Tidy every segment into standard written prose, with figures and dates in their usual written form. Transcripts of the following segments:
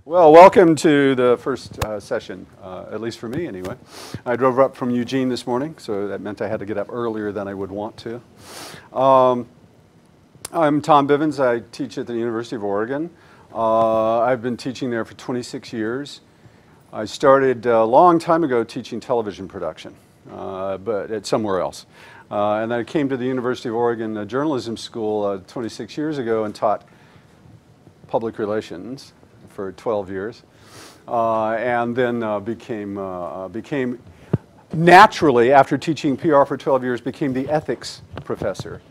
Well, welcome to the first session, at least for me anyway. I drove up from Eugene this morning, so that meant I had to get up earlier than I would want to. I'm Tom Bivens. I teach at the University of Oregon. I've been teaching there for 26 years. I started a long time ago teaching television production, but at somewhere else. And then I came to the University of Oregon Journalism School 26 years ago and taught public relations for 12 years, and then became naturally, after teaching PR for 12 years, became the ethics professor.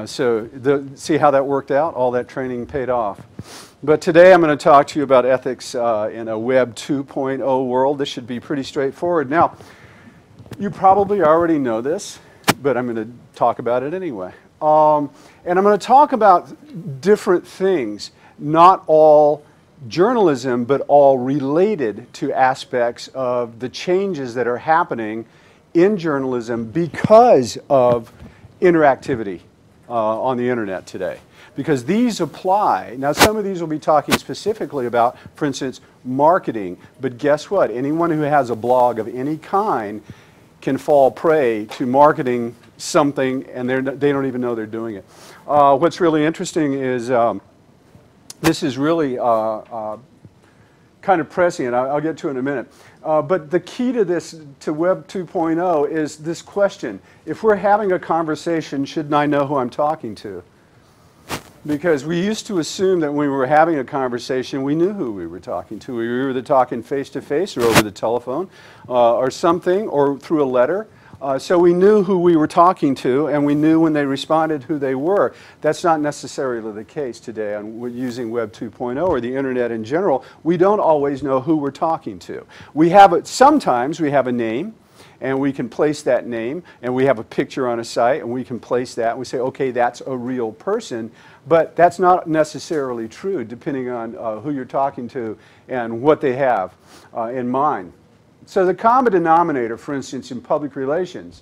See how that worked out? All that training paid off. But today I'm going to talk to you about ethics in a Web 2.0 world. This should be pretty straightforward. Now, you probably already know this, but I'm going to talk about it anyway. And I'm going to talk about different things, not all journalism, but all related to aspects of the changes that are happening in journalism because of interactivity on the internet today. Because these apply, now some of these will be talking specifically about, for instance, marketing, but guess what? Anyone who has a blog of any kind can fall prey to marketing something and they don't even know they're doing it. What's really interesting is this is really kind of prescient. I'll get to it in a minute. But the key to this, to Web 2.0, is this question. If we're having a conversation, shouldn't I know who I'm talking to? Because we used to assume that when we were having a conversation, we knew who we were talking to. We were either talking face-to-face or over the telephone or something, or through a letter. So we knew who we were talking to, and we knew when they responded who they were. That's not necessarily the case today using Web 2.0 or the internet in general. We don't always know who we're talking to. Sometimes we have a name, and we can place that name, and we have a picture on a site, and we can place that, and we say, okay, that's a real person. But that's not necessarily true, depending on who you're talking to and what they have in mind. So the common denominator, for instance, in public relations,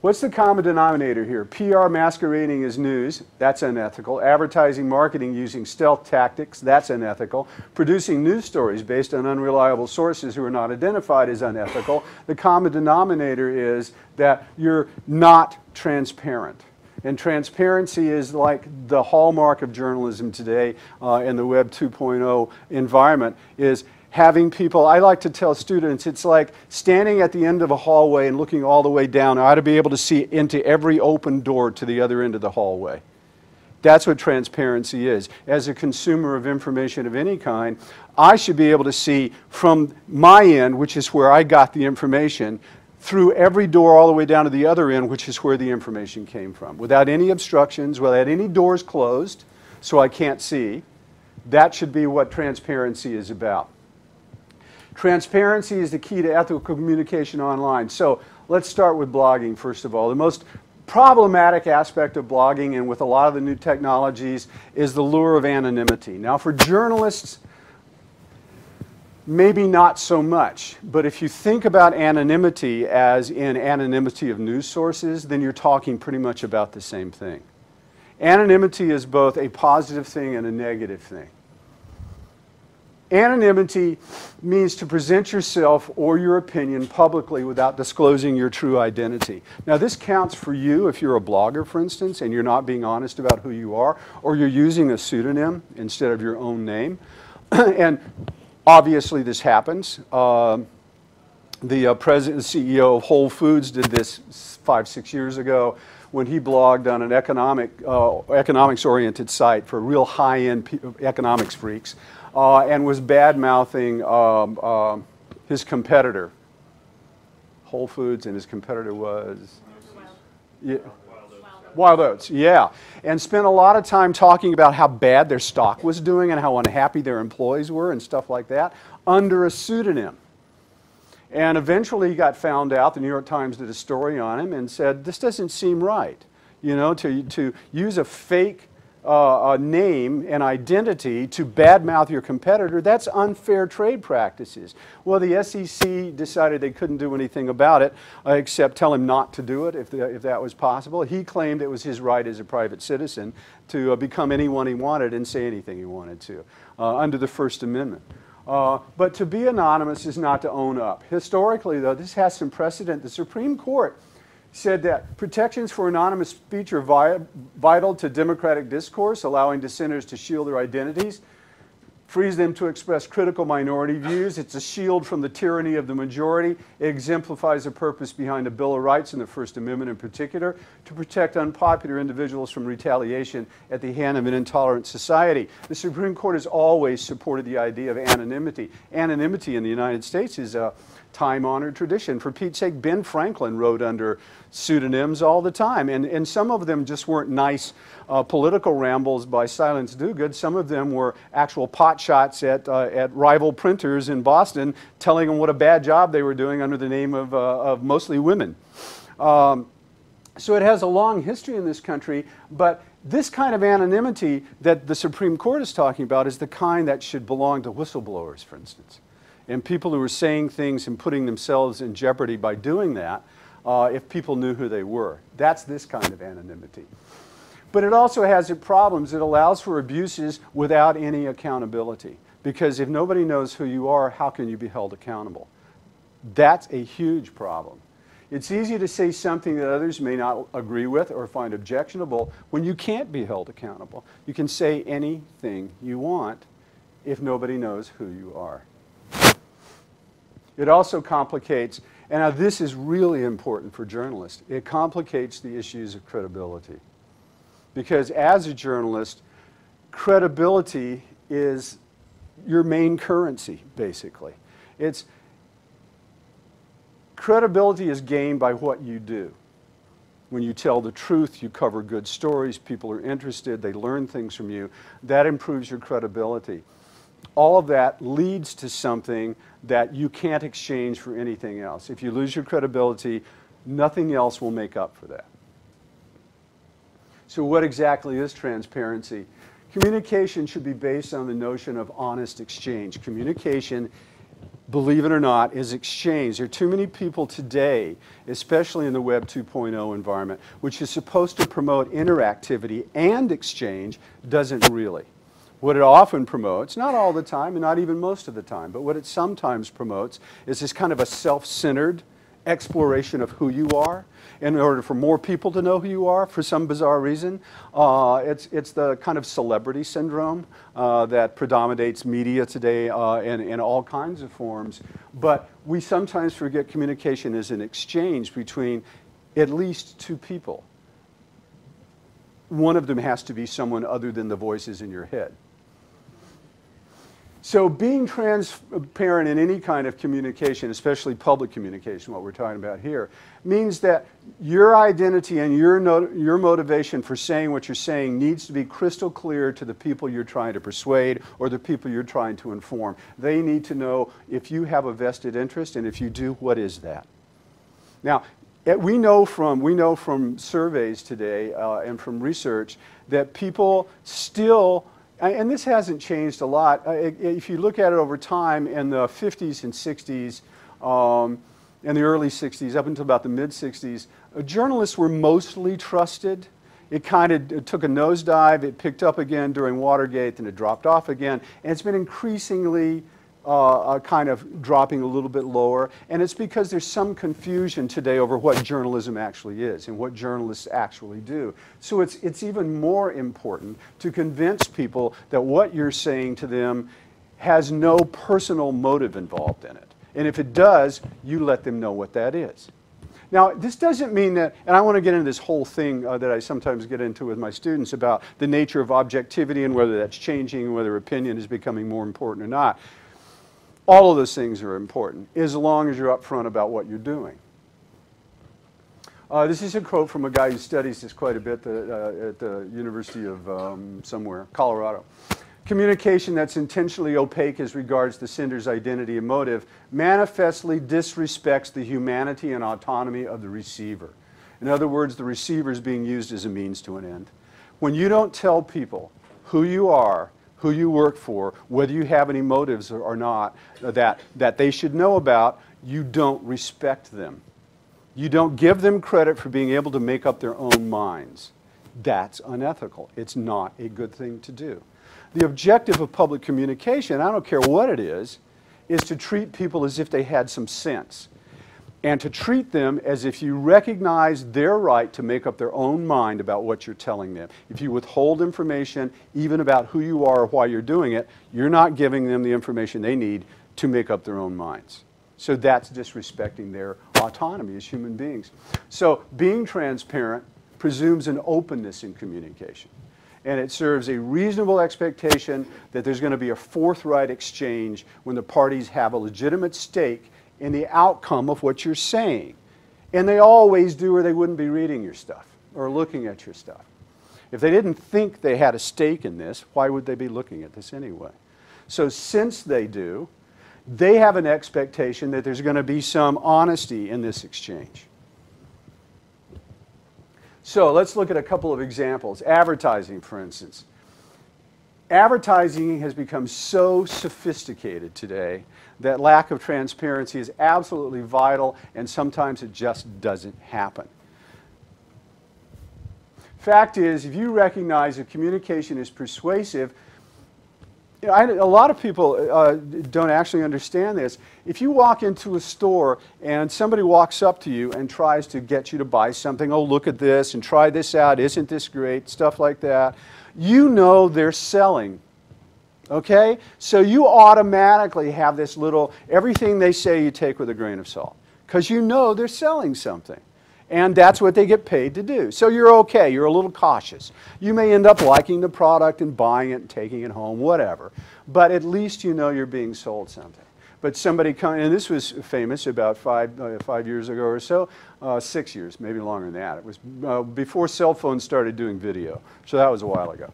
what's the common denominator here? PR masquerading as news, that's unethical. Advertising marketing using stealth tactics, that's unethical. Producing news stories based on unreliable sources who are not identified is unethical. The common denominator is that you're not transparent. And transparency is like the hallmark of journalism today in the Web 2.0 environment, is having people, I like to tell students, it's like standing at the end of a hallway and looking all the way down. I ought to be able to see into every open door to the other end of the hallway. That's what transparency is. As a consumer of information of any kind, I should be able to see from my end, which is where I got the information, through every door all the way down to the other end, which is where the information came from, without any obstructions, without any doors closed, so I can't see. That should be what transparency is about. Transparency is the key to ethical communication online. So let's start with blogging, first of all. The most problematic aspect of blogging, and with a lot of the new technologies, is the lure of anonymity. Now, for journalists, maybe not so much, but if you think about anonymity as in anonymity of news sources, then you're talking pretty much about the same thing. Anonymity is both a positive thing and a negative thing. Anonymity means to present yourself or your opinion publicly without disclosing your true identity. Now, this counts for you if you're a blogger, for instance, and you're not being honest about who you are, or you're using a pseudonym instead of your own name. And obviously, this happens. The president and CEO of Whole Foods did this 5-6 years ago when he blogged on an economics-oriented site for real high-end economics freaks, and was bad-mouthing his competitor. Whole Foods, and his competitor was? Wild Oats, yeah. And spent a lot of time talking about how bad their stock was doing and how unhappy their employees were and stuff like that, under a pseudonym. And eventually he got found out. The New York Times did a story on him and said, this doesn't seem right. You know, to use a fake name and identity to badmouth your competitor, that's unfair trade practices. Well, the SEC decided they couldn't do anything about it except tell him not to do it if that was possible. He claimed it was his right as a private citizen to become anyone he wanted and say anything he wanted to under the First Amendment. But to be anonymous is not to own up. Historically, though, this has some precedent. The Supreme Court said that protections for anonymous speech are vital to democratic discourse, allowing dissenters to shield their identities, frees them to express critical minority views. It's a shield from the tyranny of the majority. It exemplifies the purpose behind the Bill of Rights and the First Amendment in particular, to protect unpopular individuals from retaliation at the hand of an intolerant society. The Supreme Court has always supported the idea of anonymity. Anonymity in the United States is a time-honored tradition. For Pete's sake, Ben Franklin wrote under pseudonyms all the time, and some of them just weren't nice political rambles by Silence Dogood. Some of them were actual pot shots at rival printers in Boston, telling them what a bad job they were doing under the name of mostly women. So it has a long history in this country, but this kind of anonymity that the Supreme Court is talking about is the kind that should belong to whistleblowers, for instance. And people who are saying things and putting themselves in jeopardy by doing that, if people knew who they were. That's this kind of anonymity. But it also has its problems. It allows for abuses without any accountability. Because if nobody knows who you are, how can you be held accountable? That's a huge problem. It's easy to say something that others may not agree with or find objectionable when you can't be held accountable. You can say anything you want if nobody knows who you are. It also complicates, and now this is really important for journalists, it complicates the issues of credibility. Because as a journalist, credibility is your main currency, basically. Credibility is gained by what you do. When you tell the truth, you cover good stories, people are interested, they learn things from you. That improves your credibility. All of that leads to something that you can't exchange for anything else. If you lose your credibility, nothing else will make up for that. So what exactly is transparency? Communication should be based on the notion of honest exchange. Communication, believe it or not, is exchange. There are too many people today, especially in the Web 2.0 environment, which is supposed to promote interactivity and exchange, doesn't really. What it often promotes, not all the time and not even most of the time, but what it sometimes promotes is this kind of a self-centered exploration of who you are in order for more people to know who you are for some bizarre reason. It's the kind of celebrity syndrome that predominates media today in all kinds of forms. But we sometimes forget communication is an exchange between at least two people. One of them has to be someone other than the voices in your head. So being transparent in any kind of communication, especially public communication, what we're talking about here, means that your identity and your motivation for saying what you're saying needs to be crystal clear to the people you're trying to persuade or the people you're trying to inform. They need to know if you have a vested interest, and if you do, what is that? Now, we know from surveys today and from research that people still, and this hasn't changed a lot. If you look at it over time, in the 50s and 60s, in the early 60s, up until about the mid-60s, journalists were mostly trusted. It took a nosedive. It picked up again during Watergate, and it dropped off again. And it's been increasingly kind of dropping a little bit lower. And it's because there's some confusion today over what journalism actually is and what journalists actually do. So it's even more important to convince people that what you're saying to them has no personal motive involved in it. And if it does, you let them know what that is. Now, this doesn't mean that, and I want to get into this whole thing that I sometimes get into with my students about the nature of objectivity and whether that's changing and whether opinion is becoming more important or not. All of those things are important, as long as you're upfront about what you're doing. This is a quote from a guy who studies this quite a bit at the University of somewhere, Colorado. Communication that's intentionally opaque as regards the sender's identity and motive manifestly disrespects the humanity and autonomy of the receiver. In other words, the receiver is being used as a means to an end. When you don't tell people who you are, who you work for, whether you have any motives or not that they should know about, you don't respect them. You don't give them credit for being able to make up their own minds. That's unethical. It's not a good thing to do. The objective of public communication, I don't care what it is to treat people as if they had some sense, and to treat them as if you recognize their right to make up their own mind about what you're telling them. If you withhold information, even about who you are or why you're doing it, you're not giving them the information they need to make up their own minds. So that's disrespecting their autonomy as human beings. So being transparent presumes an openness in communication. And it serves a reasonable expectation that there's going to be a forthright exchange when the parties have a legitimate stake in the outcome of what you're saying. And they always do, or they wouldn't be reading your stuff or looking at your stuff. If they didn't think they had a stake in this, why would they be looking at this anyway? So since they do, they have an expectation that there's going to be some honesty in this exchange. So let's look at a couple of examples. Advertising, for instance. Advertising has become so sophisticated today that lack of transparency is absolutely vital, and sometimes it just doesn't happen. Fact is, if you recognize that communication is persuasive, you know, a lot of people don't actually understand this. If you walk into a store and somebody walks up to you and tries to get you to buy something, oh, look at this and try this out, isn't this great, stuff like that, you know they're selling. Okay? So you automatically have this little, everything they say you take with a grain of salt, because you know they're selling something. And that's what they get paid to do. So you're okay, you're a little cautious. You may end up liking the product and buying it and taking it home, whatever. But at least you know you're being sold something. But somebody comes, and this was famous about five years ago or so, 6 years, maybe longer than that. It was before cell phones started doing video. So that was a while ago.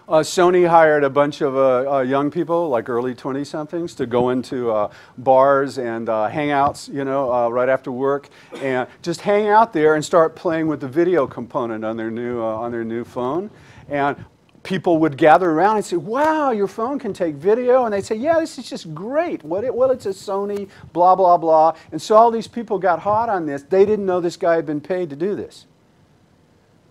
Sony hired a bunch of young people, like early 20-somethings, to go into bars and hangouts, you know, right after work, and just hang out there and start playing with the video component on their new phone. And people would gather around and say, "Wow, your phone can take video," and they'd say, "Yeah, this is just great. Well, it's a Sony, blah blah blah." And so all these people got hot on this. They didn't know this guy had been paid to do this.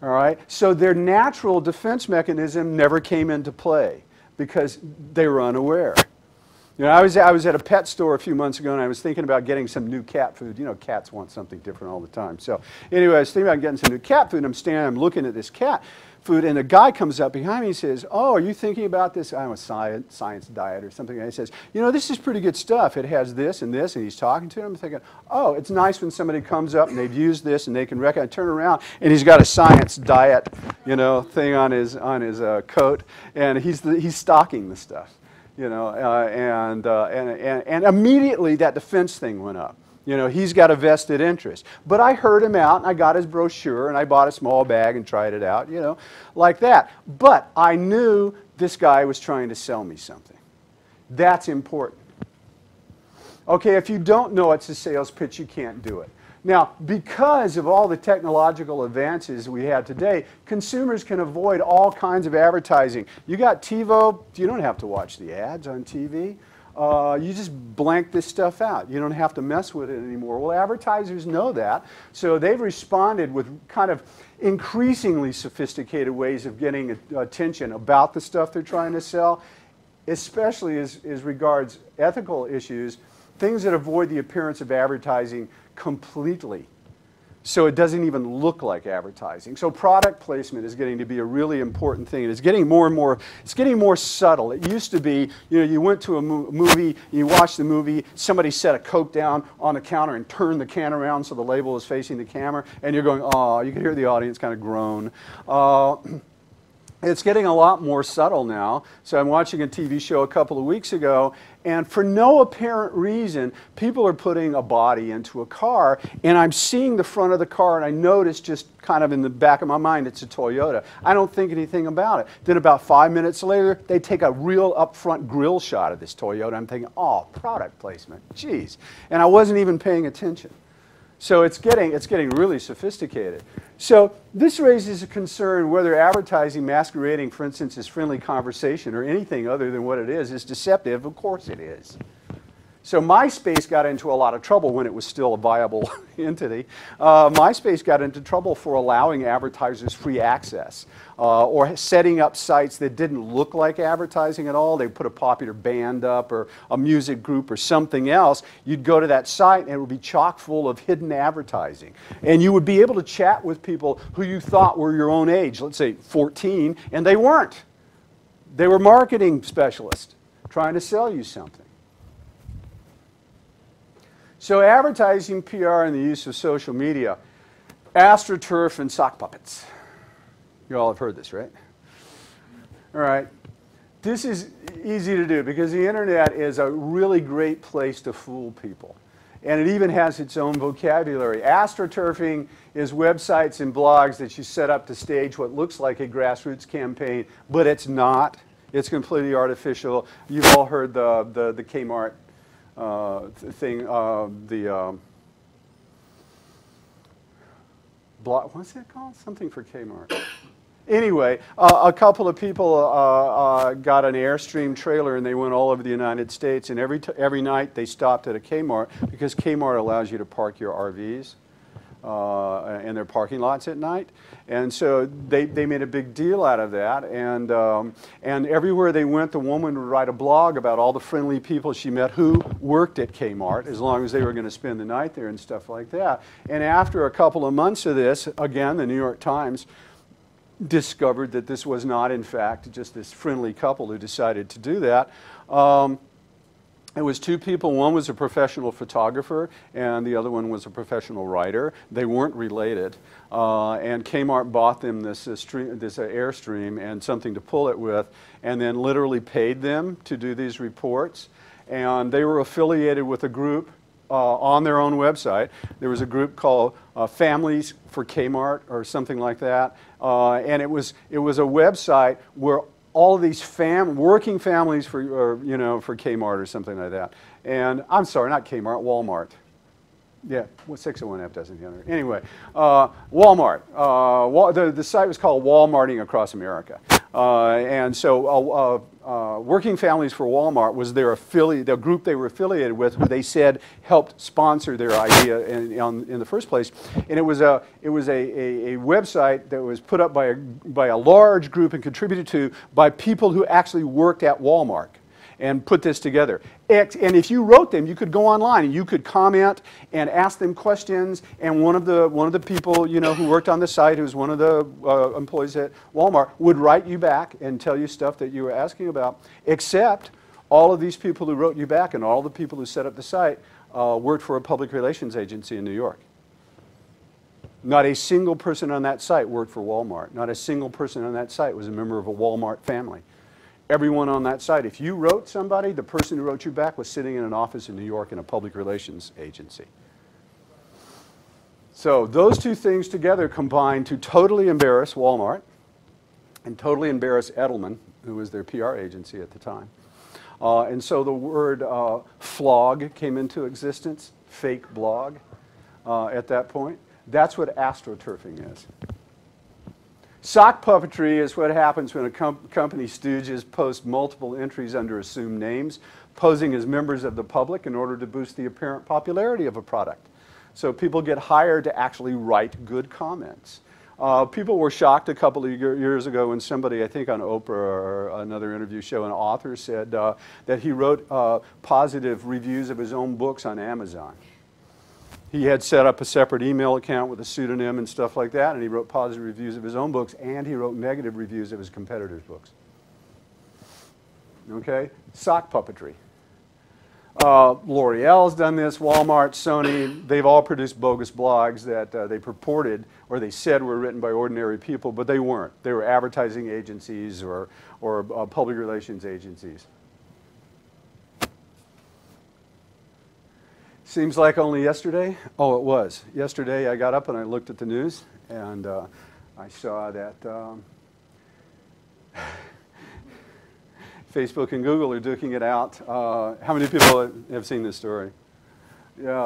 All right? So their natural defense mechanism never came into play because they were unaware. You know, I was at a pet store a few months ago, and I was thinking about getting some new cat food. You know, cats want something different all the time. So anyway, I was thinking about getting some new cat food, and I'm looking at this cat food, and a guy comes up behind me and says, "Oh, are you thinking about this, I don't know, science diet or something?" And he says, "You know, this is pretty good stuff. It has this and this," and he's talking to him. I'm thinking, oh, it's nice when somebody comes up and they've used this and they can recognize. I turn around, and he's got a science diet, you know, thing on his coat, and he's stocking the stuff. You know, and immediately that defense thing went up. You know, he's got a vested interest. But I heard him out, and I got his brochure, and I bought a small bag and tried it out, you know, like that. But I knew this guy was trying to sell me something. That's important. Okay, if you don't know it's a sales pitch, you can't do it. Now, because of all the technological advances we have today, consumers can avoid all kinds of advertising. You got TiVo, you don't have to watch the ads on TV. You just blank this stuff out. You don't have to mess with it anymore. Well, advertisers know that, so they've responded with kind of increasingly sophisticated ways of getting attention about the stuff they're trying to sell, especially as regards ethical issues, things that avoid the appearance of advertising completely, so it doesn't even look like advertising. So product placement is getting to be a really important thing. It's getting more and more, it's getting more subtle. It used to be, you know, you went to a movie, you watched the movie, somebody set a Coke down on the counter and turned the can around so the label is facing the camera, and you're going, oh, you can hear the audience kind of groan. It's getting a lot more subtle now. So I'm watching a TV show a couple of weeks ago, and for no apparent reason, people are putting a body into a car, and I'm seeing the front of the car, and I notice just kind of in the back of my mind it's a Toyota. I don't think anything about it. Then about 5 minutes later, they take a real up-front grill shot of this Toyota. I'm thinking, oh, product placement, geez. And I wasn't even paying attention. So it's getting really sophisticated. So this raises a concern whether advertising masquerading, for instance, as friendly conversation or anything other than what it is deceptive. Of course it is. So MySpace got into a lot of trouble when it was still a viable entity. MySpace got into trouble for allowing advertisers free access or setting up sites that didn't look like advertising at all. They put a popular band up or a music group or something else. You'd go to that site and it would be chock full of hidden advertising. And you would be able to chat with people who you thought were your own age, let's say 14, and they weren't. They were marketing specialists trying to sell you something. So advertising, PR, and the use of social media, AstroTurf and sock puppets. You all have heard this, right? All right. This is easy to do because the internet is a really great place to fool people. And it even has its own vocabulary. AstroTurfing is websites and blogs that you set up to stage what looks like a grassroots campaign, but it's not. It's completely artificial. You've all heard the Kmart thing, what's it called? Something for Kmart. Anyway, a couple of people got an Airstream trailer and they went all over the United States, and every night they stopped at a Kmart because Kmart allows you to park your RVs in their parking lots at night. And so they made a big deal out of that, and everywhere they went, the woman would write a blog about all the friendly people she met who worked at Kmart, as long as they were going to spend the night there and stuff like that. And after a couple of months of this, again, the New York Times discovered that this was not, in fact, just this friendly couple who decided to do that. It was two people. One was a professional photographer, and the other one was a professional writer. They weren't related. And Kmart bought them this Airstream and something to pull it with, and then literally paid them to do these reports. And they were affiliated with a group on their own website. There was a group called Families for Kmart or something like that. And it was a website where all of these working families for Kmart or something like that. And I'm sorry, not Kmart, Walmart. Yeah, well, 601F doesn't the other. Anyway, Walmart. The site was called Walmarting Across America. And so Working Families for Walmart was their affiliate, the group they were affiliated with, who they said helped sponsor their idea in the first place. And it was a website that was put up by a large group and contributed to by people who actually worked at Walmart and put this together. And if you wrote them, you could go online and you could comment and ask them questions. And one of the people who worked on the site, who was one of the employees at Walmart, would write you back and tell you stuff that you were asking about. Except all of these people who wrote you back and all the people who set up the site worked for a public relations agency in New York. Not a single person on that site worked for Walmart. Not a single person on that site was a member of a Walmart family. Everyone on that site, if you wrote somebody, the person who wrote you back was sitting in an office in New York in a public relations agency. So those two things together combined to totally embarrass Walmart and totally embarrass Edelman, who was their PR agency at the time. And so the word flog came into existence, fake blog, at that point. That's what AstroTurfing is. Sock puppetry is what happens when a company stooges post multiple entries under assumed names, posing as members of the public in order to boost the apparent popularity of a product. So people get hired to actually write good comments. People were shocked a couple of years ago when somebody, I think on Oprah or another interview show, an author said that he wrote positive reviews of his own books on Amazon. He had set up a separate email account with a pseudonym and stuff like that, and he wrote positive reviews of his own books, and he wrote negative reviews of his competitors' books. Okay? Sock puppetry. L'Oreal's done this, Walmart, Sony, they've all produced bogus blogs that they purported or they said were written by ordinary people, but they weren't. They were advertising agencies or public relations agencies. Seems like only yesterday. Oh, it was. Yesterday I got up and I looked at the news and I saw that Facebook and Google are duking it out. How many people have seen this story? Yeah,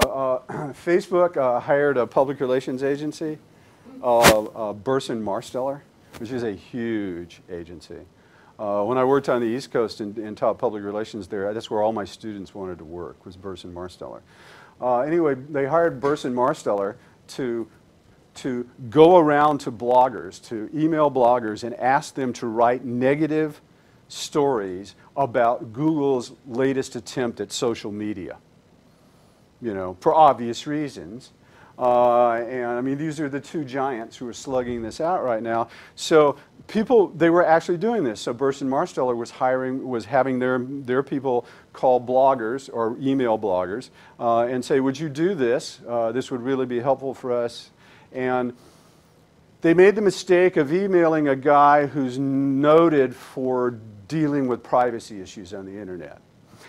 Facebook hired a public relations agency, Burson Marsteller, which is a huge agency. When I worked on the East Coast and taught public relations there, that's where all my students wanted to work, was Burson Marsteller. Anyway, they hired Burson Marsteller to go around to bloggers, to email bloggers and ask them to write negative stories about Google's latest attempt at social media, you know, for obvious reasons. And I mean, these are the two giants who are slugging this out right now. So people, they were actually doing this. So Burson Marsteller was having their people call bloggers or email bloggers and say, would you do this? This would really be helpful for us. And they made the mistake of emailing a guy who's noted for dealing with privacy issues on the internet.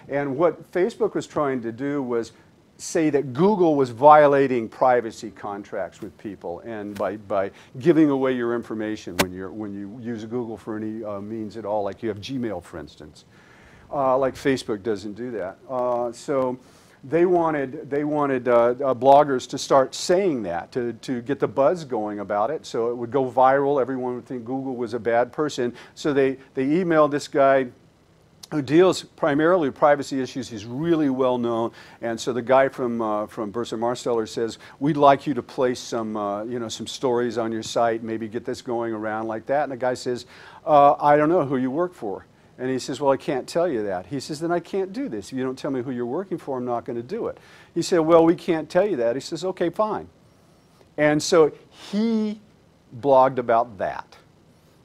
And what Facebook was trying to do was say that Google was violating privacy contracts with people, and by giving away your information when you use Google for any means at all, like you have Gmail, for instance. Like Facebook doesn't do that. So they wanted bloggers to start saying that, to get the buzz going about it, so it would go viral. Everyone would think Google was a bad person. So they emailed this guy who deals primarily with privacy issues. He's really well known, and so the guy from Burson Marsteller says, we'd like you to place some some stories on your site, maybe get this going around like that. And the guy says, I don't know who you work for. And he says, well, I can't tell you that. He says, then I can't do this. If you don't tell me who you're working for, I'm not going to do it. He said, well, we can't tell you that. He says, okay, fine. And so he blogged about that.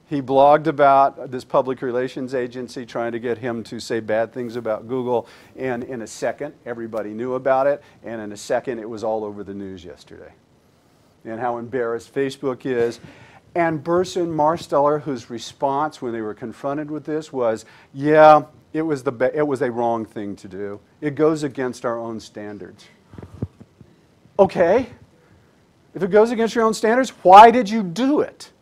He blogged about this public relations agency trying to get him to say bad things about Google, and in a second, everybody knew about it, and in a second, it was all over the news yesterday. And how embarrassed Facebook is. And Burson Marsteller, whose response when they were confronted with this was, yeah, it was a wrong thing to do. It goes against our own standards. Okay, if it goes against your own standards, why did you do it?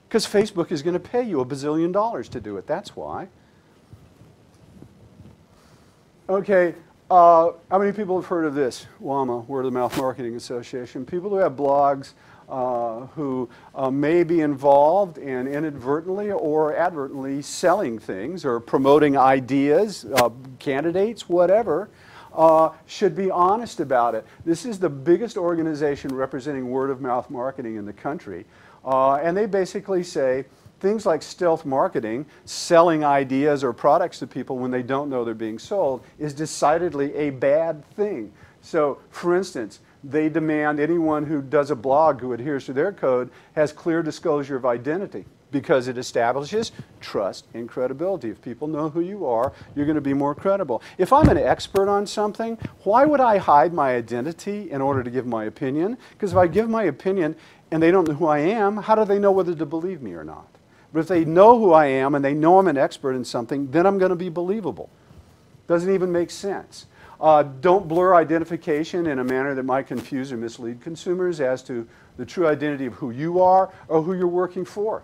Because Facebook is going to pay you $1 bazillion to do it. That's why. Okay, how many people have heard of this? WAMA, Word of Mouth Marketing Association. People who have blogs who may be involved in inadvertently or advertently selling things or promoting ideas, candidates, whatever, should be honest about it. This is the biggest organization representing word of mouth marketing in the country. And they basically say things like stealth marketing, selling ideas or products to people when they don't know they're being sold, is decidedly a bad thing. So, for instance, they demand anyone who does a blog who adheres to their code has clear disclosure of identity, because it establishes trust and credibility. If people know who you are, you're going to be more credible. If I'm an expert on something, why would I hide my identity in order to give my opinion? Because if I give my opinion and they don't know who I am, how do they know whether to believe me or not? But if they know who I am and they know I'm an expert in something, then I'm going to be believable. Doesn't even make sense. Don't blur identification in a manner that might confuse or mislead consumers as to the true identity of who you are or who you're working for.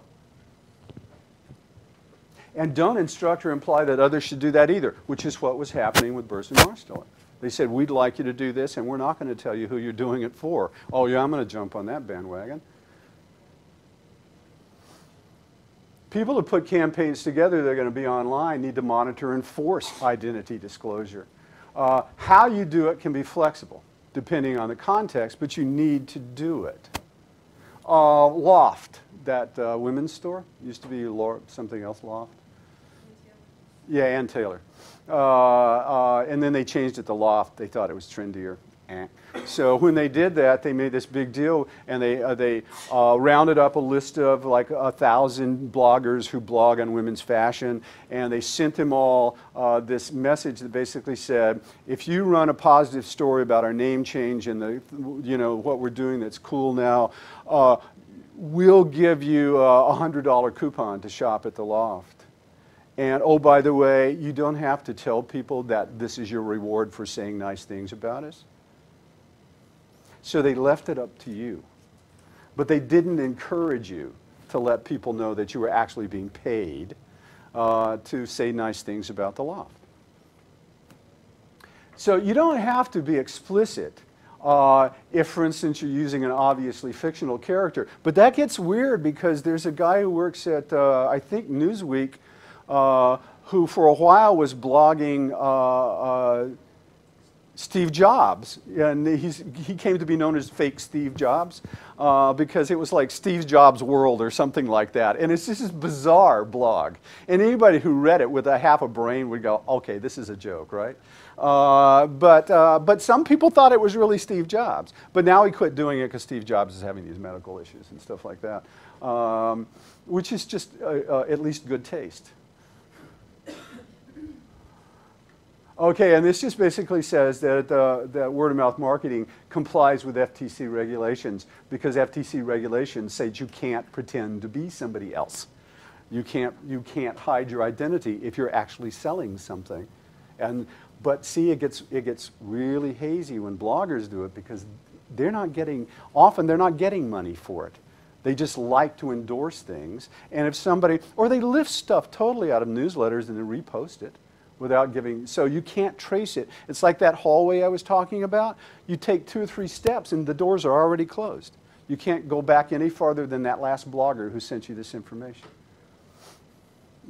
And don't instruct or imply that others should do that either, which is what was happening with Burson Marsteller. They said, we'd like you to do this, and we're not going to tell you who you're doing it for. Oh, yeah, I'm going to jump on that bandwagon. People who put campaigns together that are going to be online need to monitor and force identity disclosure. How you do it can be flexible, depending on the context, but you need to do it. Loft, that women's store, used to be something else, Loft. Yeah, Ann Taylor. And then they changed it to Loft. They thought it was trendier. So when they did that, they made this big deal, and they rounded up a list of like 1,000 bloggers who blog on women's fashion, and they sent them all this message that basically said, if you run a positive story about our name change and what we're doing that's cool now, we'll give you a $100 coupon to shop at the Loft. And oh, by the way, you don't have to tell people that this is your reward for saying nice things about us. So they left it up to you. But they didn't encourage you to let people know that you were actually being paid to say nice things about the Loft. So you don't have to be explicit if, for instance, you're using an obviously fictional character. But that gets weird because there's a guy who works at, I think, Newsweek, who for a while was blogging Steve Jobs, and he came to be known as Fake Steve Jobs because it was like Steve Jobs' World or something like that. And it's just this bizarre blog. And anybody who read it with a half a brain would go, okay, this is a joke, right? But some people thought it was really Steve Jobs. But now he quit doing it because Steve Jobs is having these medical issues and stuff like that, which is just at least good taste. Okay, and this just basically says that, that word-of-mouth marketing complies with FTC regulations because FTC regulations say that you can't pretend to be somebody else. You can't hide your identity if you're actually selling something. But see, it gets really hazy when bloggers do it because often they're not getting money for it. They just like to endorse things. And if somebody, or they lift stuff totally out of newsletters and then repost it. Without giving, so you can't trace it. It's like that hallway I was talking about. You take 2 or 3 steps and the doors are already closed. You can't go back any farther than that last blogger who sent you this information.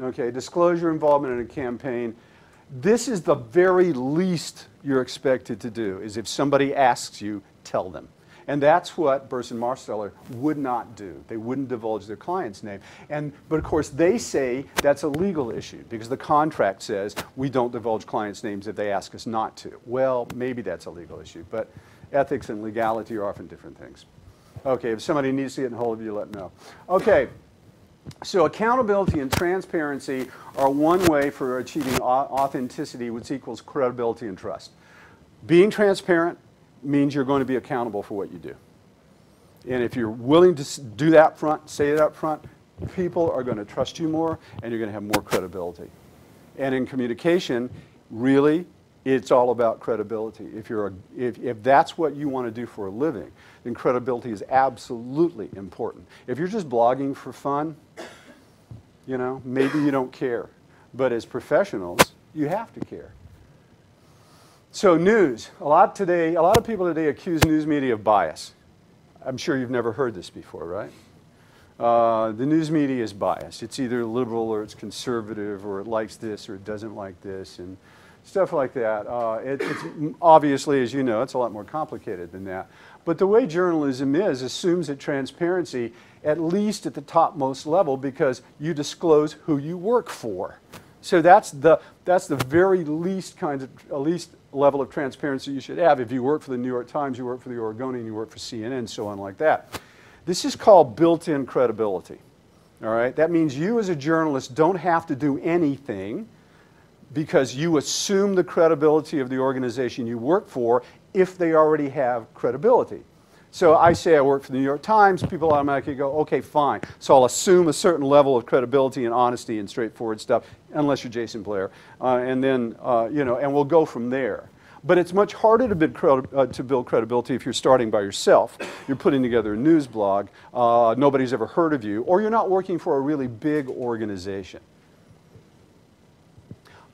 Okay, disclosure involvement in a campaign. This is the very least you're expected to do, is if somebody asks you, tell them. And that's what Burson Marsteller would not do. They wouldn't divulge their client's name. But of course, they say that's a legal issue because the contract says we don't divulge clients' names if they ask us not to. Well, maybe that's a legal issue, but ethics and legality are often different things. Okay, if somebody needs to get in hold of you, let them know. Okay, so accountability and transparency are one way for achieving authenticity, which equals credibility and trust. Being transparent means you're going to be accountable for what you do. And if you're willing to do that up front, say it up front, people are going to trust you more and you're going to have more credibility. And in communication, really, it's all about credibility. If that's what you want to do for a living, then credibility is absolutely important. If you're just blogging for fun, you know, maybe you don't care. But as professionals, you have to care. So news, a lot of people today accuse news media of bias. I'm sure you've never heard this before, right? The news media is biased. It's either liberal or it's conservative or it likes this or it doesn't like this and stuff like that. It's obviously, as you know, it's a lot more complicated than that. But the way journalism is assumes that transparency, at least at the topmost level, because you disclose who you work for. So that's the very least level of transparency you should have. If you work for the New York Times, you work for the Oregonian, you work for CNN, so on like that. This is called built-in credibility. All right? That means you as a journalist don't have to do anything because you assume the credibility of the organization you work for if they already have credibility. So I say I work for the New York Times, people automatically go, okay, fine. So I'll assume a certain level of credibility and honesty and straightforward stuff, unless you're Jason Blair, and then, you know, and we'll go from there. But it's much harder to build credibility if you're starting by yourself. You're putting together a news blog, nobody's ever heard of you, or you're not working for a really big organization.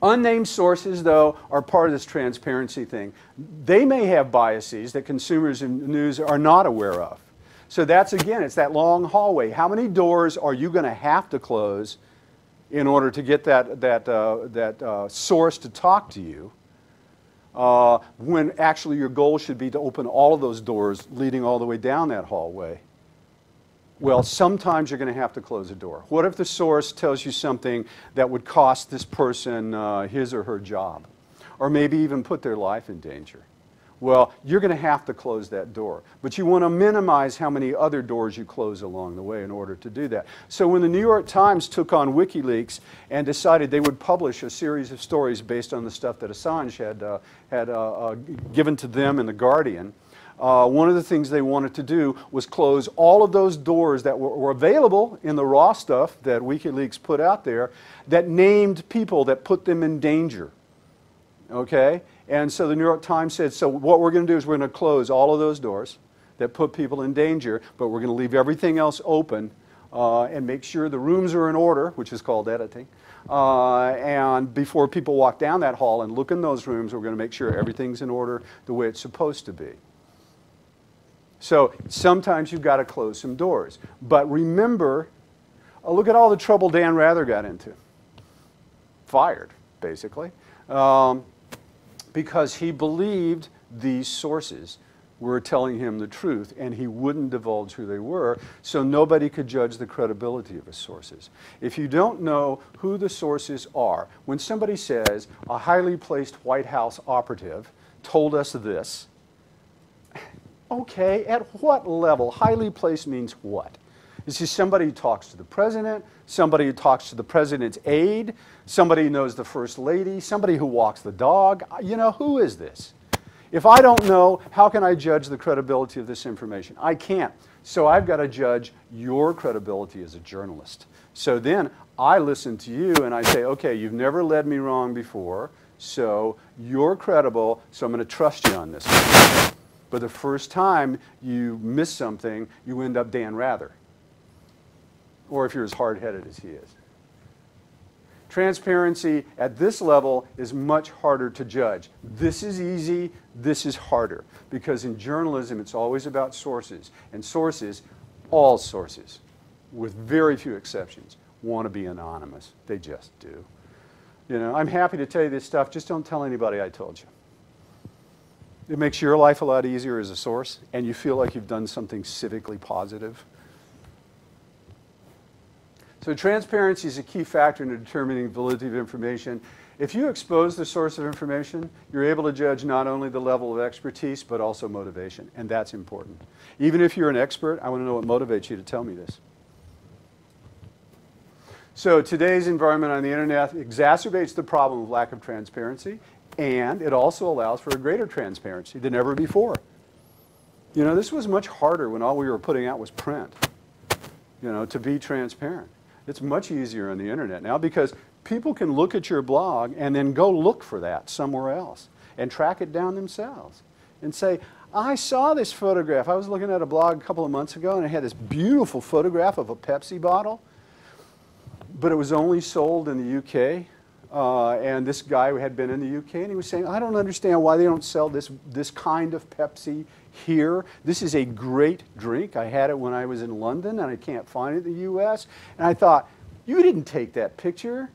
Unnamed sources, though, are part of this transparency thing. They may have biases that consumers in news are not aware of. So that's, again, it's that long hallway. How many doors are you going to have to close in order to get that source to talk to you when actually your goal should be to open all of those doors leading all the way down that hallway? Well, sometimes you're going to have to close a door. What if the source tells you something that would cost this person his or her job, or maybe even put their life in danger? Well, you're going to have to close that door. But you want to minimize how many other doors you close along the way in order to do that. So when the New York Times took on WikiLeaks and decided they would publish a series of stories based on the stuff that Assange had given to them in The Guardian, one of the things they wanted to do was close all of those doors that were available in the raw stuff that WikiLeaks put out there that named people that put them in danger. Okay? And so the New York Times said, so what we're going to do is we're going to close all of those doors that put people in danger, but we're going to leave everything else open and make sure the rooms are in order, which is called editing, And before people walk down that hall and look in those rooms, we're going to make sure everything's in order the way it's supposed to be. So sometimes you've got to close some doors. But remember, look at all the trouble Dan Rather got into. Fired, basically. Because he believed these sources were telling him the truth, and he wouldn't divulge who they were, so nobody could judge the credibility of his sources. If you don't know who the sources are, when somebody says, a highly placed White House operative told us this, okay, at what level? Highly placed means what? Is this somebody who talks to the president, somebody who talks to the president's aide, somebody who knows the first lady, somebody who walks the dog? You know, who is this? If I don't know, how can I judge the credibility of this information? I can't. So I've got to judge your credibility as a journalist. So then I listen to you and I say, okay, you've never led me wrong before, so you're credible, so I'm going to trust you on this one. But the first time you miss something, you end up Dan Rather. Or if you're as hard-headed as he is. Transparency at this level is much harder to judge. This is easy, this is harder. Because in journalism, it's always about sources. And sources, all sources, with very few exceptions, want to be anonymous. They just do. You know, I'm happy to tell you this stuff, just don't tell anybody I told you. It makes your life a lot easier as a source, and you feel like you've done something civically positive. So transparency is a key factor in determining validity of information. If you expose the source of information, you're able to judge not only the level of expertise, but also motivation, and that's important. Even if you're an expert, I want to know what motivates you to tell me this. So today's environment on the internet exacerbates the problem of lack of transparency, and it also allows for a greater transparency than ever before. You know, this was much harder when all we were putting out was print, you know, to be transparent. It's much easier on the internet now because people can look at your blog and then go look for that somewhere else and track it down themselves and say, I saw this photograph. I was looking at a blog a couple of months ago and it had this beautiful photograph of a Pepsi bottle, but it was only sold in the UK. And this guy had been in the UK and he was saying, I don't understand why they don't sell this kind of Pepsi here. This is a great drink. I had it when I was in London and I can't find it in the US. And I thought, you didn't take that picture.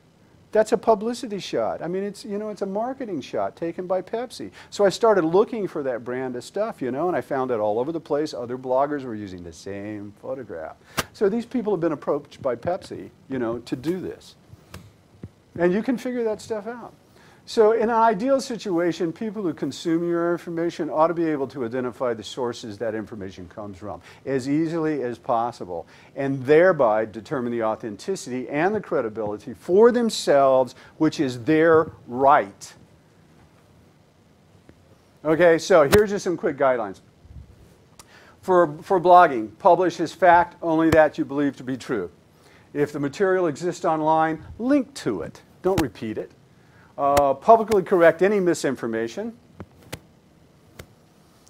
That's a publicity shot. I mean, it's, you know, it's a marketing shot taken by Pepsi. So I started looking for that brand of stuff, you know, and I found it all over the place. Other bloggers were using the same photograph. So these people have been approached by Pepsi, you know, to do this. And you can figure that stuff out. So in an ideal situation, people who consume your information ought to be able to identify the sources that information comes from as easily as possible, and thereby determine the authenticity and the credibility for themselves, which is their right. Okay, so here's just some quick guidelines. For blogging, publish as fact only that you believe to be true. If the material exists online, link to it. Don't repeat it. Publicly correct any misinformation.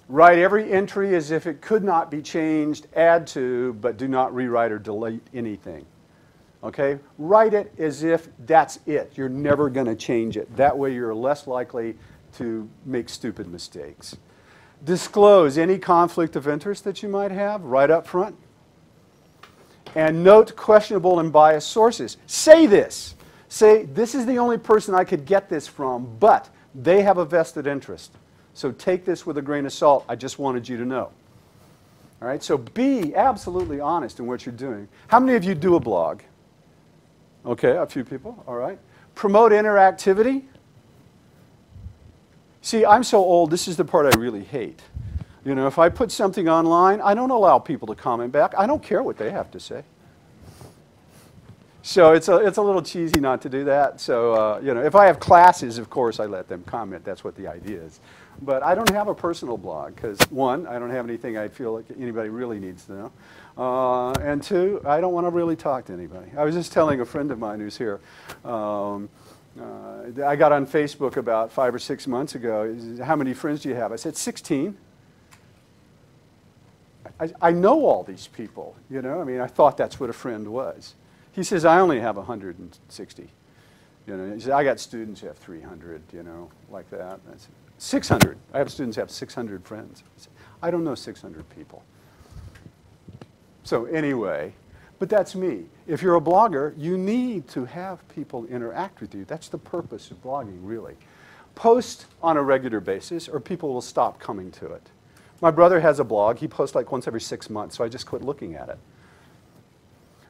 Write every entry as if it could not be changed, add to, but do not rewrite or delete anything. Okay? Write it as if that's it. You're never going to change it. That way you're less likely to make stupid mistakes. Disclose any conflict of interest that you might have right up front. And note questionable and biased sources. Say this. Say, this is the only person I could get this from, but they have a vested interest. So take this with a grain of salt. I just wanted you to know. All right, so be absolutely honest in what you're doing. How many of you do a blog? Okay, a few people, all right. Promote interactivity. See, I'm so old, this is the part I really hate. You know, if I put something online, I don't allow people to comment back. I don't care what they have to say. So it's a little cheesy not to do that. So, you know, if I have classes, of course, I let them comment. That's what the idea is. But I don't have a personal blog because, one, I don't have anything I feel like anybody really needs to know. And two, I don't want to really talk to anybody. I was just telling a friend of mine who's here. I got on Facebook about 5 or 6 months ago. How many friends do you have? I said, 16. I know all these people, you know. I mean, I thought that's what a friend was. He says, I only have 160. You know, you say, I got students who have 300, you know, like that. I say, 600. I have students who have 600 friends. I say, I don't know 600 people. So anyway, but that's me. If you're a blogger, you need to have people interact with you. That's the purpose of blogging, really. Post on a regular basis or people will stop coming to it. My brother has a blog. He posts like once every 6 months, so I just quit looking at it.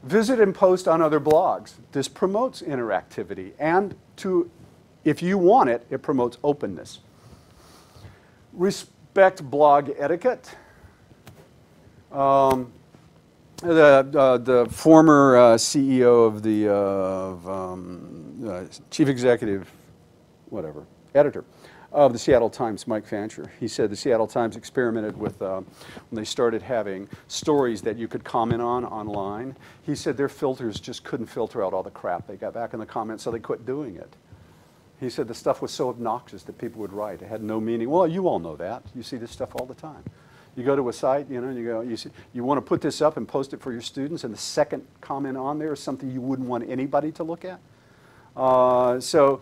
Visit and post on other blogs. This promotes interactivity, and if you want it, it promotes openness. Respect blog etiquette. The former CEO of the chief executive, whatever, editor of the Seattle Times, Mike Fancher. He said the Seattle Times experimented with, when they started having stories that you could comment on online, he said their filters just couldn't filter out all the crap they got back in the comments, so they quit doing it. He said the stuff was so obnoxious that people would write. It had no meaning. Well, you all know that. You see this stuff all the time. You go to a site, you know, and you want to put this up and post it for your students, and the second comment on there is something you wouldn't want anybody to look at. So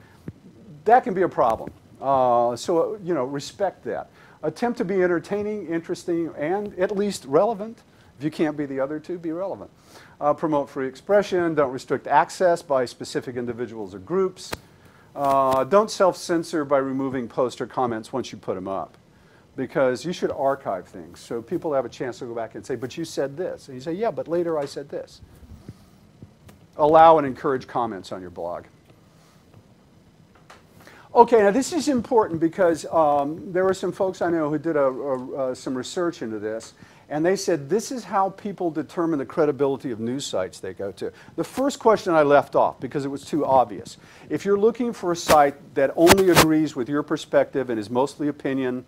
that can be a problem. So, you know, respect that. Attempt to be entertaining, interesting, and at least relevant. If you can't be the other two, be relevant. Promote free expression. Don't restrict access by specific individuals or groups. Don't self-censor by removing posts or comments once you put them up, because you should archive things so people have a chance to go back and say, but you said this. And you say, yeah, but later I said this. Allow and encourage comments on your blog. Okay, now this is important because there were some folks I know who did some research into this, and they said this is how people determine the credibility of news sites they go to. The first question I left off because it was too obvious. If you're looking for a site that only agrees with your perspective and is mostly opinion,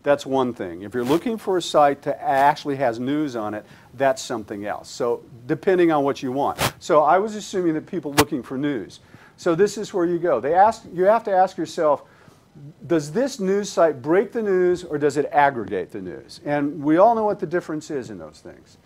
that's one thing. If you're looking for a site that actually has news on it, that's something else. So depending on what you want. So I was assuming that people looking for news. So this is where you go. You have to ask yourself, does this news site break the news or does it aggregate the news? And we all know what the difference is in those things.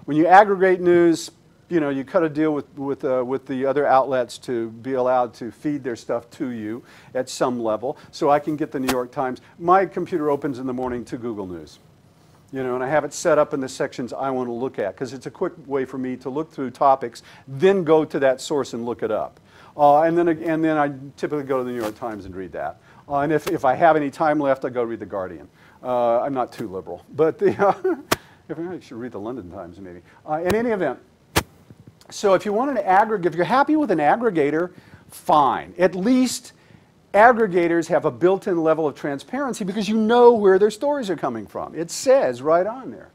When you aggregate news, you know, you cut a deal with the other outlets to be allowed to feed their stuff to you at some level. So I can get the New York Times. My computer opens in the morning to Google News. You know, and I have it set up in the sections I want to look at because it's a quick way for me to look through topics, then go to that source and look it up. And then I typically go to the New York Times and read that. And if I have any time left, I go read the Guardian. I'm not too liberal, but if I should read the London Times maybe. In any event, so if you want an aggregate, if you're happy with an aggregator, fine. At least aggregators have a built-in level of transparency because you know where their stories are coming from. It says right on there.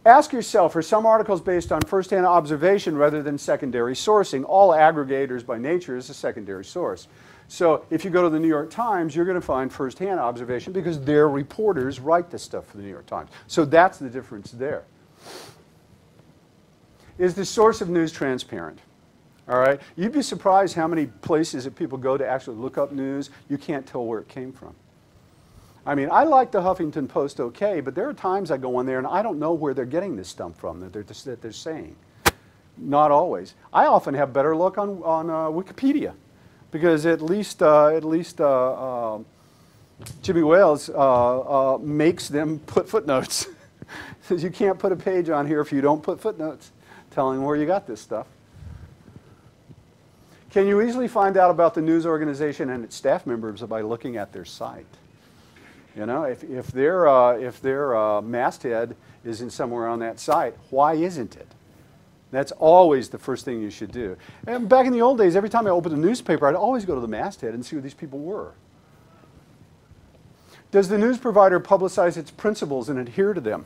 Ask yourself, are some articles based on first-hand observation rather than secondary sourcing? All aggregators by nature is a secondary source. So if you go to the New York Times, you're going to find first-hand observation because their reporters write the stuff for the New York Times. So that's the difference there. Is the source of news transparent? All right? You'd be surprised how many places that people go to actually look up news, you can't tell where it came from. I mean, I like the Huffington Post okay, but there are times I go on there and I don't know where they're getting this stuff from that they're saying. Not always. I often have better luck on Wikipedia because at least Jimmy Wales makes them put footnotes. Says you can't put a page on here if you don't put footnotes telling where you got this stuff. Can you easily find out about the news organization and its staff members by looking at their site? You know, if their masthead isn't somewhere on that site, why isn't it? That's always the first thing you should do. And back in the old days, every time I opened a newspaper, I'd always go to the masthead and see who these people were. Does the news provider publicize its principles and adhere to them?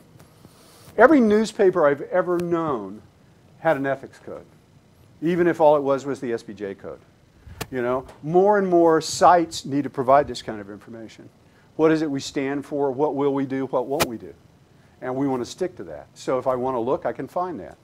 Every newspaper I've ever known had an ethics code, even if all it was the SBJ code. You know, more and more sites need to provide this kind of information. What is it we stand for? What will we do? What won't we do? And we want to stick to that. So if I want to look, I can find that.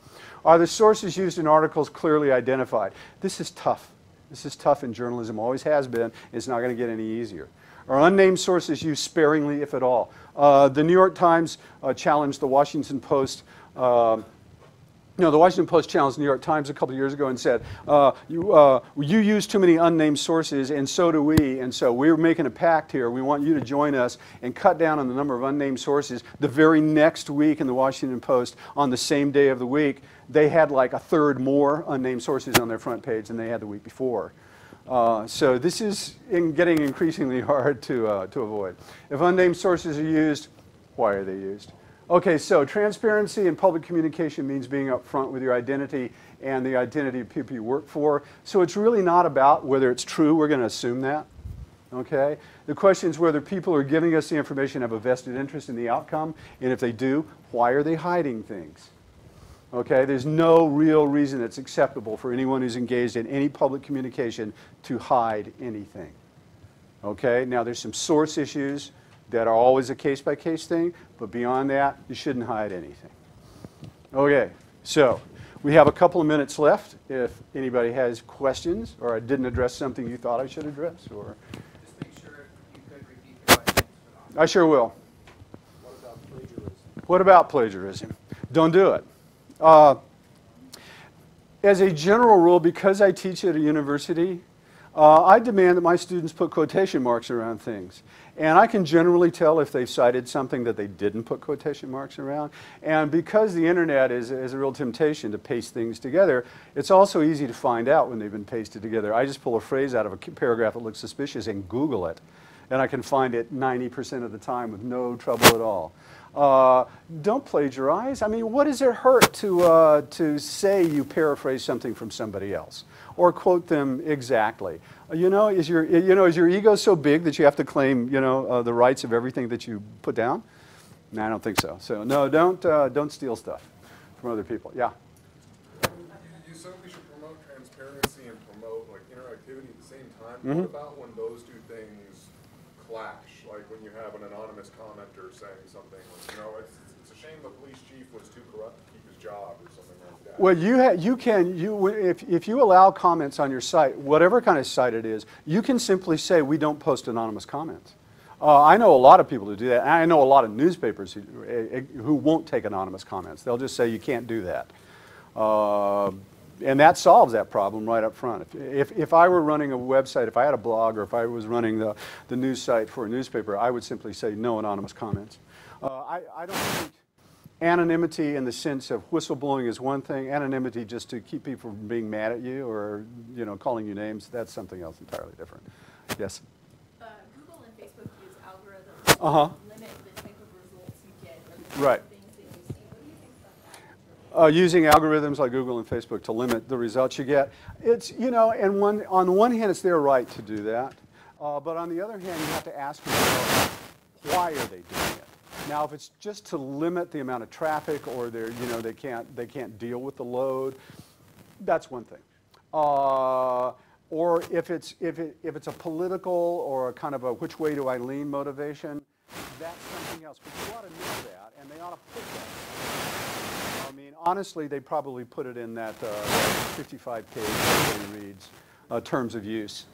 Are the sources used in articles clearly identified? This is tough. This is tough in journalism, always has been. It's not going to get any easier. Are unnamed sources used sparingly, if at all? The New York Times challenged the Washington Post No, the Washington Post challenged the New York Times a couple of years ago and said, you use too many unnamed sources, and so do we, and so we're making a pact here. We want you to join us and cut down on the number of unnamed sources. The very next week in the Washington Post, on the same day of the week, they had like a third more unnamed sources on their front page than they had the week before. So this is getting increasingly hard to avoid. If unnamed sources are used, why are they used? Okay, so transparency in public communication means being upfront with your identity and the identity of people you work for. So it's really not about whether it's true. We're going to assume that. Okay? The question is whether people are giving us the information have a vested interest in the outcome, and if they do, why are they hiding things? Okay? There's no real reason it's acceptable for anyone who's engaged in any public communication to hide anything. Okay? Now, there's some source issues that are always a case-by-case thing, but beyond that, you shouldn't hide anything. Okay, so we have a couple of minutes left. If anybody has questions, or I didn't address something you thought I should address, or just make sure you could repeat the questions. I sure will. What about plagiarism? What about plagiarism? Don't do it. As a general rule, because I teach at a university, I demand that my students put quotation marks around things. And I can generally tell if they've cited something that they didn't put quotation marks around. And because the internet is a real temptation to paste things together, it's also easy to find out when they've been pasted together. I just pull a phrase out of a paragraph that looks suspicious and Google it. And I can find it 90% of the time with no trouble at all. Don't plagiarize. I mean, what does it hurt to say you paraphrase something from somebody else or quote them exactly? You know, is your ego so big that you have to claim, the rights of everything that you put down? No, I don't think so. So no, don't steal stuff from other people. Yeah. You said we should promote transparency and promote like interactivity at the same time. Mm-hmm. What about when those two things clash? Like when you have an anonymous commenter saying something like, it's a shame the police chief was too corrupt to keep his job or something like that. Well, if you allow comments on your site, whatever kind of site it is, you can simply say we don't post anonymous comments. I know a lot of people who do that. And I know a lot of newspapers who won't take anonymous comments. They'll just say you can't do that. And that solves that problem right up front. If I were running a website, if I had a blog, or if I was running the news site for a newspaper, I would simply say no anonymous comments. I don't think anonymity in the sense of whistleblowing is one thing. Anonymity just to keep people from being mad at you or calling you names, that's something else entirely different. Yes? Google and Facebook use algorithms to limit the type of results you get or the Right. things that you see. What do you think about that? Using algorithms like Google and Facebook to limit the results you get. It's, and on the one hand, it's their right to do that. But on the other hand, you have to ask yourself, why are they doing it? Now, if it's just to limit the amount of traffic or they can't deal with the load, that's one thing. Or if it's a political or a kind of a which way do I lean motivation, that's something else. But you ought to know that, and they ought to put that. I mean, honestly, they probably put it in that 55-page nobody reads terms of use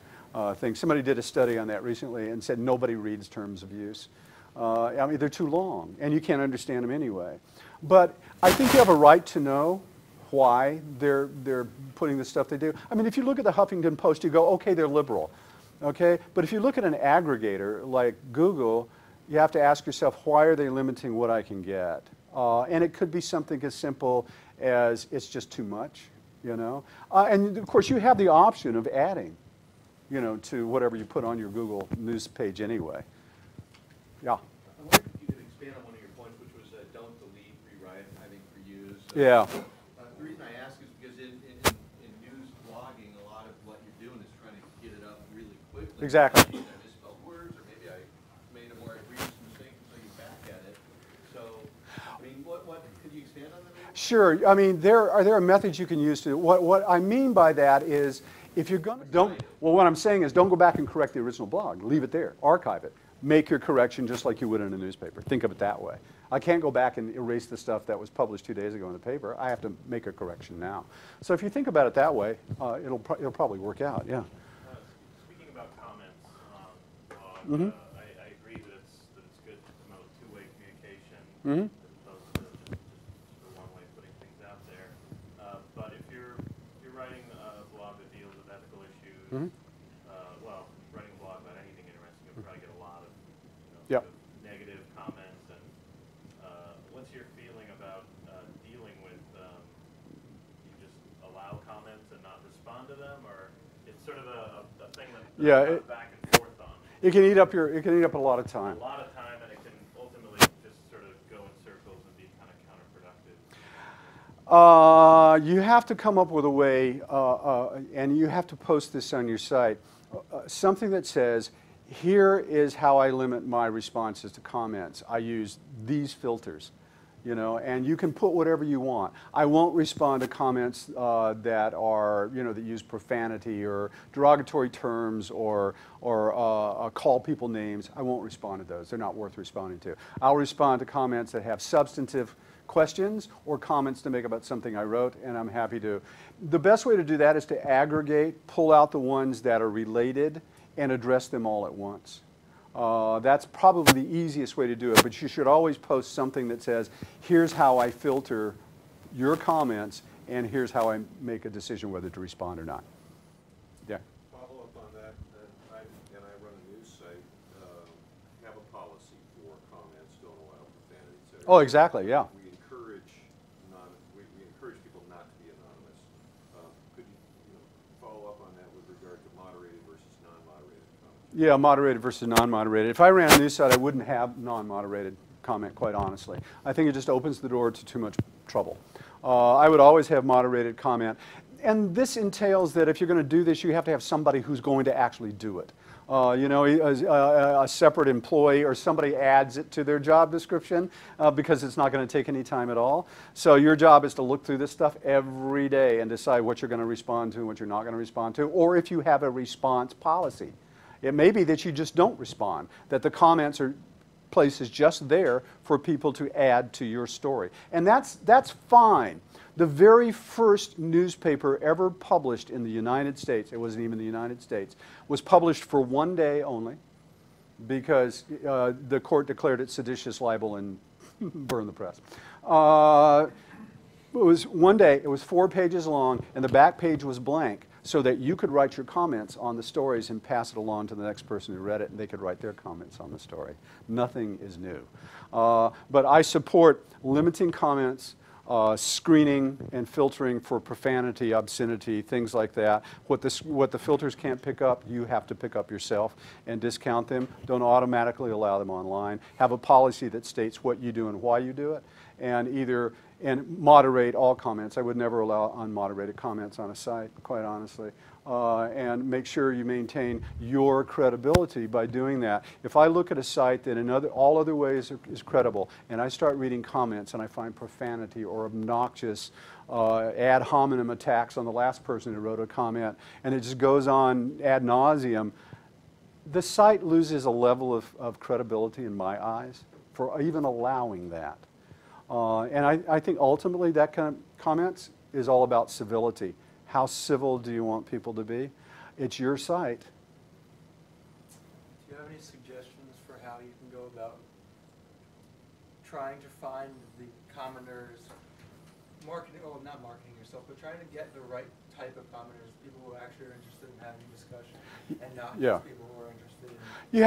thing. Somebody did a study on that recently and said nobody reads terms of use. I mean, they're too long, and you can't understand them anyway. But I think you have a right to know why they're putting the stuff they do. I mean, if you look at the Huffington Post, you go, okay, they're liberal. Okay? But if you look at an aggregator like Google, you have to ask yourself, why are they limiting what I can get? And it could be something as simple as it's just too much, And of course, you have the option of adding, to whatever you put on your Google News page anyway. Yeah. I wonder if you could expand on one of your points, which was don't delete, rewrite, I think, reuse. Yeah. The reason I ask is because in news blogging, a lot of what you're doing is trying to get it up really quickly. Exactly. Maybe I misspelled words, or maybe I made a more egregious mistake, and so you back at it. So, I mean, what could you expand on that? Maybe? Sure. I mean, there are methods you can use to. What I mean by that is, if you're going to what I'm saying is, don't go back and correct the original blog. Leave it there. Archive it. Make your correction just like you would in a newspaper. Think of it that way. I can't go back and erase the stuff that was published 2 days ago in the paper. I have to make a correction now. So if you think about it that way, it'll probably work out. Yeah. Speaking about comments on blog, I agree that it's good to promote two-way communication as opposed to just the one way of putting things out there. well, running a blog about anything interesting, you'll probably get a lot of, Yep. sort of negative comments. And what's your feeling about dealing with, you just allow comments and not respond to them, or it's sort of a thing that Yeah, goes back and forth on? It can eat up a lot of time. A lot of time, and it can ultimately just sort of go in circles and be kind of counterproductive. You have to come up with a way, and you have to post this on your site, something that says, here is how I limit my responses to comments. I use these filters, and you can put whatever you want. I won't respond to comments that are, that use profanity or derogatory terms or call people names. I won't respond to those. They're not worth responding to. I'll respond to comments that have substantive questions or comments to make about something I wrote, and I'm happy to. The best way to do that is to aggregate, pull out the ones that are related, and address them all at once. That's probably the easiest way to do it, but you should always post something that says, here's how I filter your comments, and here's how I make a decision whether to respond or not. Yeah. Follow up on that, I run a news site, have a policy for comments, don't allow profanity, etc. Oh, exactly, yeah. We encourage people not to be anonymous. Could you follow up on that with regard to moderated versus non-moderated comments? Yeah, moderated versus non-moderated. If I ran a news site, I wouldn't have non-moderated comment, quite honestly. I think it just opens the door to too much trouble. I would always have moderated comment. And this entails that if you're going to do this, you have to have somebody who's going to actually do it. A separate employee or somebody adds it to their job description because it's not going to take any time at all. So your job is to look through this stuff every day and decide what you're going to respond to and what you're not going to respond to, or if you have a response policy. It may be that you just don't respond, that the comments are places just there for people to add to your story. And that's fine. The very first newspaper ever published in the United States, it wasn't even the United States, was published for one day only because the court declared it seditious libel and burned the press. It was one day, it was 4 pages long, and the back page was blank so that you could write your comments on the stories and pass it along to the next person who read it, and they could write their comments on the story. Nothing is new. But I support limiting comments, screening and filtering for profanity, obscenity, things like that. What the filters can't pick up, you have to pick up yourself and discount them. Don't automatically allow them online. Have a policy that states what you do and why you do it, and moderate all comments. I would never allow unmoderated comments on a site, quite honestly. And make sure you maintain your credibility by doing that. If I look at a site that in all other ways is credible, and I start reading comments and I find profanity or obnoxious ad hominem attacks on the last person who wrote a comment, and it just goes on ad nauseum, the site loses a level of credibility in my eyes for even allowing that. And I think ultimately that kind of comments is all about civility. How civil do you want people to be? It's your site. Do you have any suggestions for how you can go about trying to find the commenters, not marketing yourself, but trying to get the right type of commenters, people who actually are interested in having a discussion, and not just people who are interested in You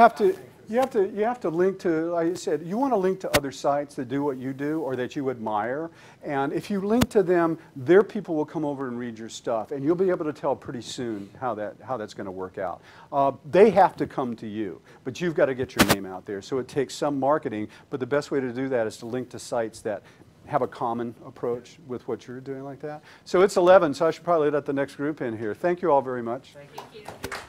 have to link to, like I said, you want to link to other sites that do what you do or that you admire. And if you link to them, their people will come over and read your stuff. And you'll be able to tell pretty soon how that's going to work out. They have to come to you, but you've got to get your name out there. So it takes some marketing, but the best way to do that is to link to sites that have a common approach with what you're doing like that. So it's 11, so I should probably let the next group in here. Thank you all very much. Thank you. Thank you.